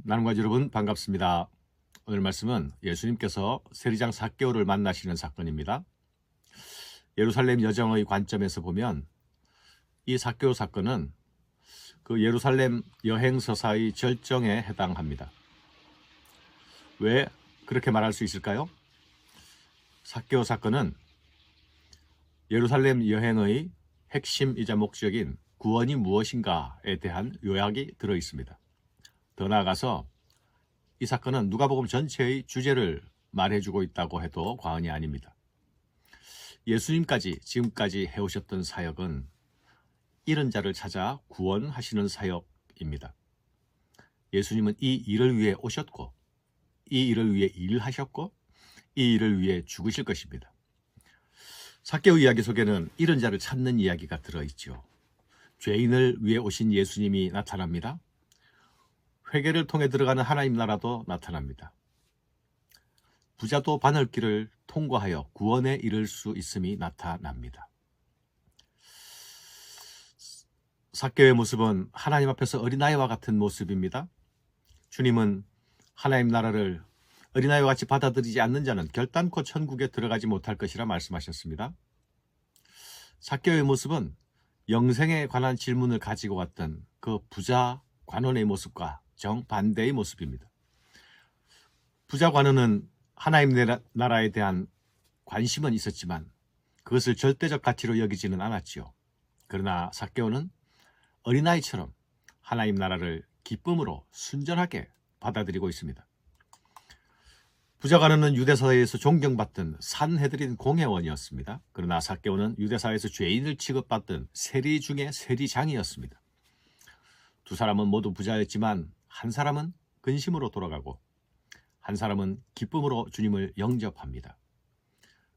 나눔가 여러분 반갑습니다. 오늘 말씀은 예수님께서 세리장 삭개오를 만나시는 사건입니다. 예루살렘 여정의 관점에서 보면 이 삭개오 사건은 그 예루살렘 여행 서사의 절정에 해당합니다. 왜 그렇게 말할 수 있을까요? 삭개오 사건은 예루살렘 여행의 핵심이자 목적인 구원이 무엇인가에 대한 요약이 들어 있습니다. 더 나아가서 이 사건은 누가복음 전체의 주제를 말해주고 있다고 해도 과언이 아닙니다. 예수님까지 지금까지 해오셨던 사역은 잃은 자를 찾아 구원하시는 사역입니다. 예수님은 이 일을 위해 오셨고, 이 일을 위해 일하셨고, 이 일을 위해 죽으실 것입니다. 삭개오 이야기 속에는 잃은 자를 찾는 이야기가 들어있죠. 죄인을 위해 오신 예수님이 나타납니다. 회개를 통해 들어가는 하나님 나라도 나타납니다. 부자도 바늘길을 통과하여 구원에 이를 수 있음이 나타납니다. 삭개오의 모습은 하나님 앞에서 어린아이와 같은 모습입니다. 주님은 하나님 나라를 어린아이와 같이 받아들이지 않는 자는 결단코 천국에 들어가지 못할 것이라 말씀하셨습니다. 삭개오의 모습은 영생에 관한 질문을 가지고 왔던 그 부자 관원의 모습과 정반대의 모습입니다. 부자 관원은 하나님 나라에 대한 관심은 있었지만 그것을 절대적 가치로 여기지는 않았지요. 그러나 삭개오는 어린아이처럼 하나님 나라를 기쁨으로 순전하게 받아들이고 있습니다. 부자 관원은 유대사회에서 존경받던 산헤드린 공회원이었습니다. 그러나 삭개오는 유대사회에서 죄인을 취급받던 세리 중에 세리장이었습니다. 두 사람은 모두 부자였지만 한 사람은 근심으로 돌아가고 한 사람은 기쁨으로 주님을 영접합니다.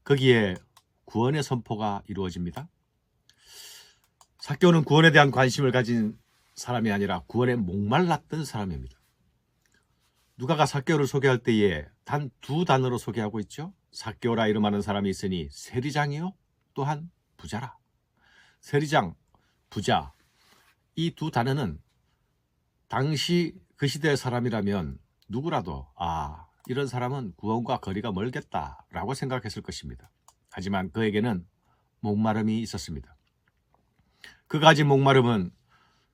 거기에 구원의 선포가 이루어집니다. 삭개오는 구원에 대한 관심을 가진 사람이 아니라 구원에 목말랐던 사람입니다. 누가가 삭개오를 소개할 때에 단 두 단어로 소개하고 있죠. 삭개오라 이름하는 사람이 있으니 세리장이요 또한 부자라. 세리장, 부자, 이 두 단어는 당시 그 시대의 사람이라면 누구라도 이런 사람은 구원과 거리가 멀겠다라고 생각했을 것입니다. 하지만 그에게는 목마름이 있었습니다. 그가 가진 목마름은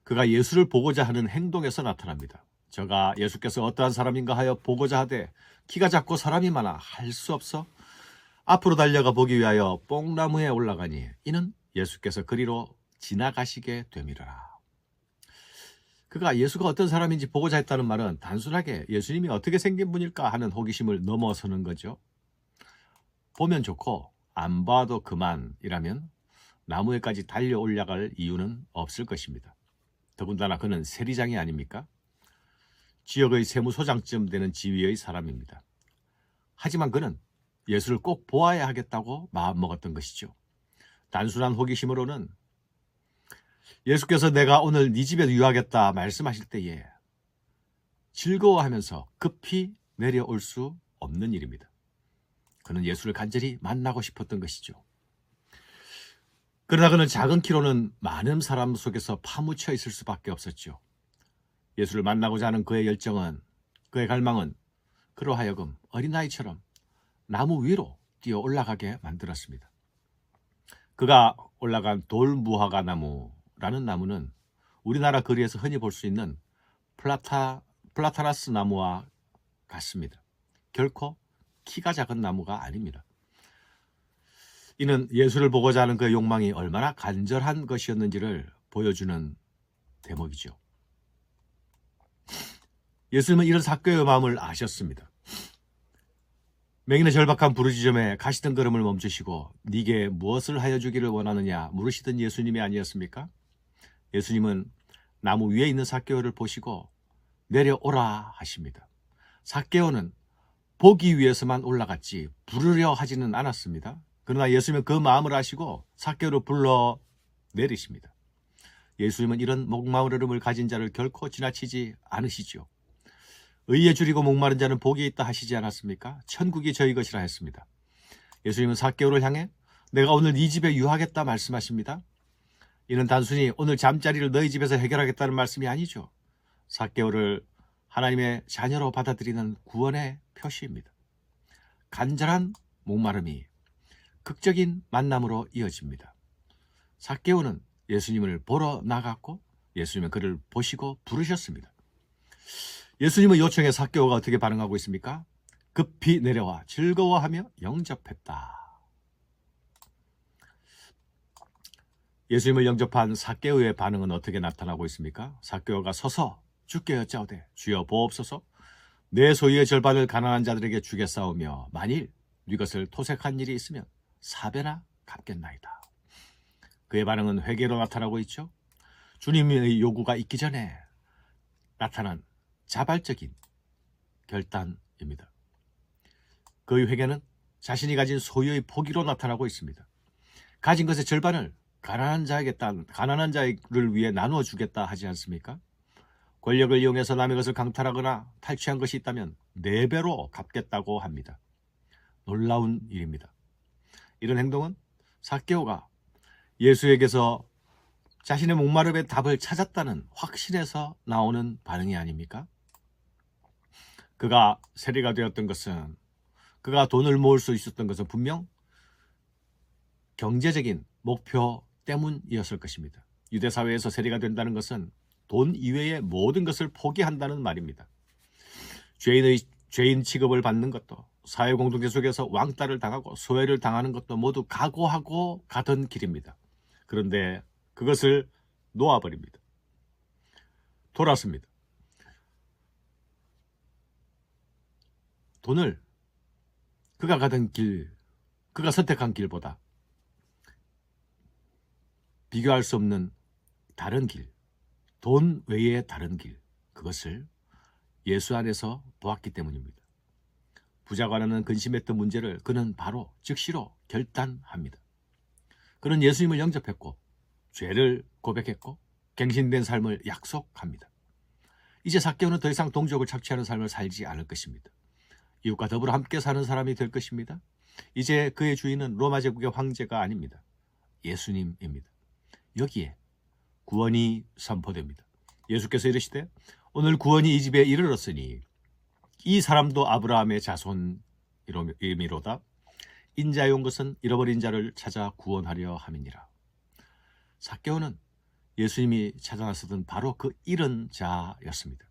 그가 예수를 보고자 하는 행동에서 나타납니다. 저가 예수께서 어떠한 사람인가 하여 보고자 하되 키가 작고 사람이 많아 할 수 없어 앞으로 달려가 보기 위하여 뽕나무에 올라가니 이는 예수께서 그리로 지나가시게 되미르라. 그가 예수가 어떤 사람인지 보고자 했다는 말은 단순하게 예수님이 어떻게 생긴 분일까 하는 호기심을 넘어서는 거죠. 보면 좋고 안 봐도 그만이라면 나무에까지 달려 올라갈 이유는 없을 것입니다. 더군다나 그는 세리장이 아닙니까? 지역의 세무소장쯤 되는 지위의 사람입니다. 하지만 그는 예수를 꼭 보아야 하겠다고 마음먹었던 것이죠. 단순한 호기심으로는 예수께서 내가 오늘 네 집에 유하겠다 말씀하실 때에 즐거워하면서 급히 내려올 수 없는 일입니다. 그는 예수를 간절히 만나고 싶었던 것이죠. 그러나 그는 작은 키로는 많은 사람 속에서 파묻혀 있을 수밖에 없었죠. 예수를 만나고자 하는 그의 열정은, 그의 갈망은 그로 하여금 어린아이처럼 나무 위로 뛰어 올라가게 만들었습니다. 그가 올라간 돌무화과 나무라는 나무는 우리나라 거리에서 흔히 볼 수 있는 플라타나스 나무와 같습니다. 결코 키가 작은 나무가 아닙니다. 이는 예수를 보고자 하는 그의 욕망이 얼마나 간절한 것이었는지를 보여주는 대목이죠. 예수님은 이런 삭개오의 마음을 아셨습니다. 맹인의 절박한 부르짖음에 가시던 걸음을 멈추시고 네게 무엇을 하여 주기를 원하느냐 물으시던 예수님이 아니었습니까? 예수님은 나무 위에 있는 삭개오를 보시고 내려오라 하십니다. 삭개오는 보기 위해서만 올라갔지 부르려 하지는 않았습니다. 그러나 예수님은 그 마음을 아시고 삭개오를 불러 내리십니다. 예수님은 이런 목마름을 가진 자를 결코 지나치지 않으시죠. 의에 줄이고 목마른 자는 복이 있다 하시지 않았습니까? 천국이 저희 것이라 했습니다. 예수님은 삭개오를 향해 내가 오늘 네 집에 유하겠다 말씀하십니다. 이는 단순히 오늘 잠자리를 너희 집에서 해결하겠다는 말씀이 아니죠. 삭개오를 하나님의 자녀로 받아들이는 구원의 표시입니다. 간절한 목마름이 극적인 만남으로 이어집니다. 삭개오는 예수님을 보러 나갔고 예수님은 그를 보시고 부르셨습니다. 예수님의 요청에 삭개오가 어떻게 반응하고 있습니까? 급히 내려와 즐거워하며 영접했다. 예수님을 영접한 삭개오의 반응은 어떻게 나타나고 있습니까? 삭개오가 서서 주께 여짜오되 주여 보옵소서 내 소유의 절반을 가난한 자들에게 주겠사오며 만일 네 것을 토색한 일이 있으면 4배나 갚겠나이다. 그의 반응은 회개로 나타나고 있죠. 주님의 요구가 있기 전에 나타난 자발적인 결단입니다. 그의 회개는 자신이 가진 소유의 포기로 나타나고 있습니다. 가진 것의 절반을 가난한 자를 위해 나누어 주겠다 하지 않습니까? 권력을 이용해서 남의 것을 강탈하거나 탈취한 것이 있다면 4배로 갚겠다고 합니다. 놀라운 일입니다. 이런 행동은 삭개오가 예수에게서 자신의 목마름의 답을 찾았다는 확신에서 나오는 반응이 아닙니까? 그가 세리가 되었던 것은, 그가 돈을 모을 수 있었던 것은 분명 경제적인 목표 때문이었을 것입니다. 유대사회에서 세리가 된다는 것은 돈 이외의 모든 것을 포기한다는 말입니다. 죄인 취급을 받는 것도, 사회 공동체 속에서 왕따를 당하고 소외를 당하는 것도 모두 각오하고 가던 길입니다. 그런데 그것을 놓아버립니다. 돌았습니다. 돈을 그가 가던 길, 그가 선택한 길보다 비교할 수 없는 다른 길, 돈 외의 다른 길, 그것을 예수 안에서 보았기 때문입니다. 부자가 하는 근심했던 문제를 그는 바로 즉시로 결단합니다. 그는 예수님을 영접했고 죄를 고백했고 갱신된 삶을 약속합니다. 이제 삭개오는 더 이상 동족을 착취하는 삶을 살지 않을 것입니다. 이웃과 더불어 함께 사는 사람이 될 것입니다. 이제 그의 주인은 로마 제국의 황제가 아닙니다. 예수님입니다. 여기에 구원이 선포됩니다. 예수께서 이르시되 오늘 구원이 이 집에 이르렀으니 이 사람도 아브라함의 자손이미로다. 인자에 온 것은 잃어버린 자를 찾아 구원하려 함이니라. 삭개오는 예수님이 찾아 나서던 바로 그 잃은 자였습니다.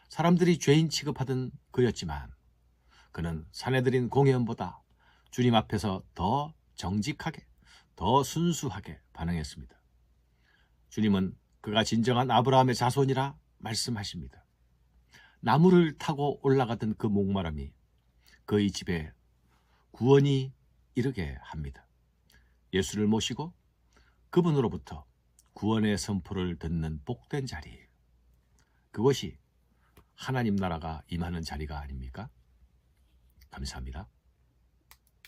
사람들이 죄인 취급하던 그였지만 그는 사내들인 공회원보다 주님 앞에서 더 정직하게, 더 순수하게 반응했습니다. 주님은 그가 진정한 아브라함의 자손이라 말씀하십니다. 나무를 타고 올라가던 그 목마름이 그의 집에 구원이 이르게 합니다. 예수를 모시고 그분으로부터 구원의 선포를 듣는 복된 자리, 그것이 하나님 나라가 임하는 자리가 아닙니까? 감사합니다.